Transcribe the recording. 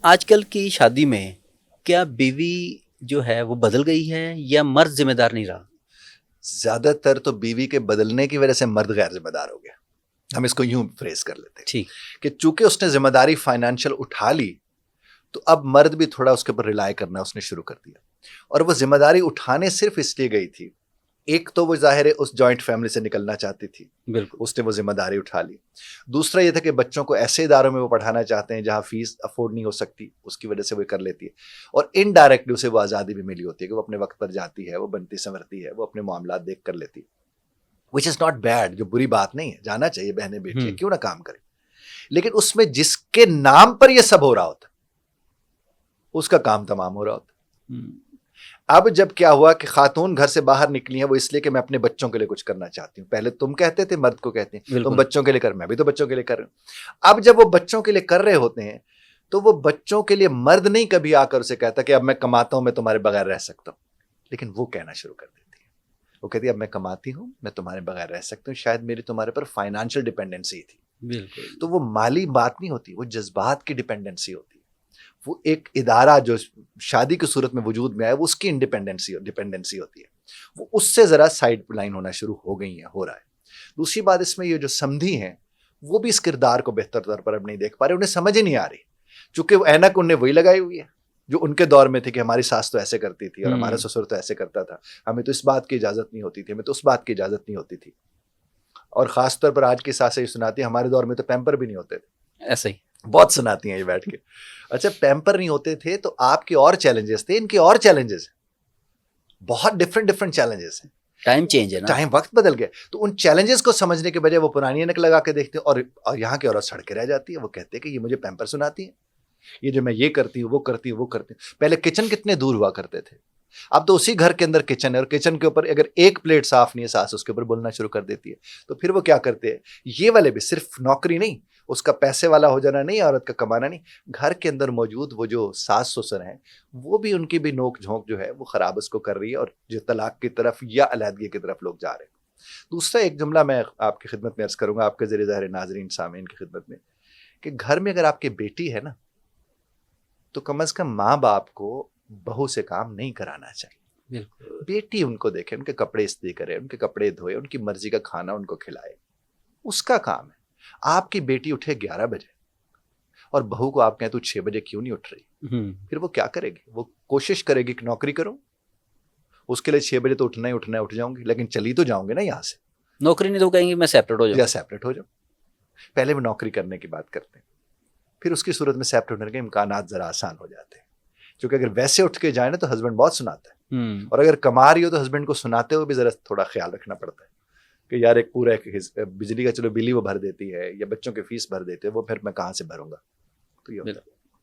آج کل کی شادی میں کیا بیوی جو ہے وہ بدل گئی ہے یا مرد ذمہ دار نہیں رہا؟ زیادہ تر تو بیوی کے بدلنے کی وجہ سے مرد غیر ذمہ دار ہو گیا. ہم اس کو یوں فریز کر لیتے ہیں ٹھیک. کہ چونکہ اس نے ذمہ داری فائنینشیل اٹھا لی تو اب مرد بھی تھوڑا اس کے اوپر ریلائی کرنا اس نے شروع کر دیا. اور وہ ذمہ داری اٹھانے صرف اس لیے گئی تھی, ایک تو وہ ظاہر ہے اس جوائنٹ فیملی سے نکلنا چاہتی تھی, بالکل. اس نے وہ ذمہ داری اٹھا لی. دوسرا یہ تھا کہ بچوں کو ایسے اداروں میں وہ پڑھانا چاہتے ہیں جہاں فیس افورڈ نہیں ہو سکتی, اس کی وجہ سے وہ کر لیتی ہے. اور انڈائریکٹلی اسے وہ آزادی بھی ملی ہوتی ہے کہ وہ اپنے وقت پر جاتی ہے, وہ بنتی سنورتی ہے, وہ اپنے معاملات دیکھ کر لیتی ہے, وچ از ناٹ بیڈ, جو بری بات نہیں ہے, جانا چاہیے بہنیں بیٹیاں کیوں نہ کام کریں. لیکن اس میں جس کے نام پر یہ سب ہو رہا ہوتا اس کا کام تمام ہو رہا ہوتا. اب جب کیا ہوا کہ خاتون گھر سے باہر نکلی ہیں وہ اس لیے کہ میں اپنے بچوں کے لیے کچھ کرنا چاہتی ہوں. پہلے تم کہتے تھے مرد کو کہتے ہیں تم بچوں کے لیے کر, میں بھی تو بچوں کے لیے کر رہا ہوں. اب جب وہ بچوں کے لیے کر رہے ہوتے ہیں تو وہ بچوں کے لیے مرد نہیں کبھی آ کر اسے کہتا کہ اب میں کماتا ہوں میں تمہارے بغیر رہ سکتا ہوں, لیکن وہ کہنا شروع کر دیتی ہے. وہ کہتی ہے اب میں کماتی ہوں, میں تمہارے بغیر رہ سکتا ہوں, شاید میری تمہارے پر فائنینشیل ڈیپینڈنسی تھی. بالکل. تو وہ مالی بات نہیں ہوتی, وہ جذبات کی ڈیپینڈنسی ہوتی. وہ ایک ادارہ جو شادی کی صورت میں وجود میں آئے وہ اس کی ڈیپینڈنسی ہوتی ہے, وہ اس سے ذرا سائڈ لائن ہونا شروع ہو گئی ہیں, ہو رہا ہے. دوسری بات اس میں یہ جو سمدھی ہیں وہ بھی اس کردار کو بہتر طور پر اب نہیں دیکھ پا رہے, انہیں سمجھ ہی نہیں آ رہی, چونکہ وہ اینک انہیں وہی لگائی ہوئی ہے جو ان کے دور میں تھی کہ ہماری ساس تو ایسے کرتی تھی اور ہمارا سسر تو ایسے کرتا تھا, ہمیں تو اس بات کی اجازت نہیں ہوتی تھی, ہمیں تو اس بات کی اجازت نہیں ہوتی تھی. اور خاص طور پر آج کی ساسیں یہ سناتی ہیں ہمارے دور میں تو پیمپر بھی نہیں ہوتے تھے. ایسا ہی بہت سناتی ہیں یہ بیٹھ کے. اچھا پیمپر نہیں ہوتے تھے تو آپ کے اور چیلنجز تھے, ان کے اور چیلنجز ہیں, بہت ڈفرنٹ چیلنجز ہیں. ٹائم چینج ہے نا, ٹائم وقت بدل گیا, تو ان چیلنجز کو سمجھنے کے بجائے وہ پرانی اینک لگا کے دیکھتے ہیں اور یہاں کی عورت سڑ کے رہ جاتی ہے. وہ کہتے ہیں کہ یہ مجھے پیمپر سناتی ہے, یہ جو میں یہ کرتی ہوں وہ کرتی ہوں وہ کرتی ہوں. پہلے کچن کتنے دور ہوا کرتے تھے, اب تو اسی گھر کے اندر کچن ہے, اور کچن کے اوپر اگر ایک پلیٹ صاف نہیں ہے ساس اس کے اوپر بولنا شروع کر دیتی ہے. تو پھر وہ کیا کرتے ہیں, یہ والے بھی صرف نوکری نہیں, اس کا پیسے والا ہو جانا نہیں, عورت کا کمانا نہیں, گھر کے اندر موجود وہ جو ساس سسر ہیں وہ بھی ان کی بھی نوک جھونک جو ہے وہ خراب اس کو کر رہی ہے, اور جو طلاق کی طرف یا علیحدگی کی طرف لوگ جا رہے ہیں. دوسرا ایک جملہ میں آپ کی خدمت میں عرض کروں گا, آپ کے ذریعے ظاہر ناظرین سامعین کی خدمت میں, کہ گھر میں اگر آپ کی بیٹی ہے نا تو کم از کم ماں باپ کو بہو سے کام نہیں کرانا چاہیے. بالکل. بیٹی ان کو دیکھے, ان کے کپڑے استری کرے, ان کے کپڑے دھوئے, ان کی مرضی کا کھانا ان کو کھلائے, اس کا کام ہے. آپ کی بیٹی اٹھے 11 بجے اور بہو کو آپ کہیں تو 6 بجے کیوں نہیں اٹھ رہی, پھر وہ کیا کرے گی, وہ کوشش کرے گی کہ نوکری کروں, اس کے لیے 6 بجے تو اٹھنا ہے, اٹھ جاؤں گی, لیکن چلی تو جاؤں گے نا یہاں سے. نوکری نہیں تو کہیں گے میں سیپریٹ ہو جاؤں, یا سیپریٹ ہو جاؤ. پہلے وہ نوکری کرنے کی بات کرتے ہیں, پھر اس کی صورت میں سیپریٹ ہونے کے امکانات ذرا آسان ہو جاتے ہیں, کیونکہ اگر ویسے اٹھ کے جائیں نا تو ہسبینڈ بہت سناتا ہے, اور اگر کما رہی ہو تو ہسبینڈ کو سناتے ہوئے بھی ذرا تھوڑا خیال رکھنا پڑتا ہے کہ یار ایک پورا بجلی کا چلو بل ہی وہ بھر دیتی ہے یا بچوں کے فیس بھر دیتے ہیں, وہ پھر میں کہاں سے بھروں گا. تو یہ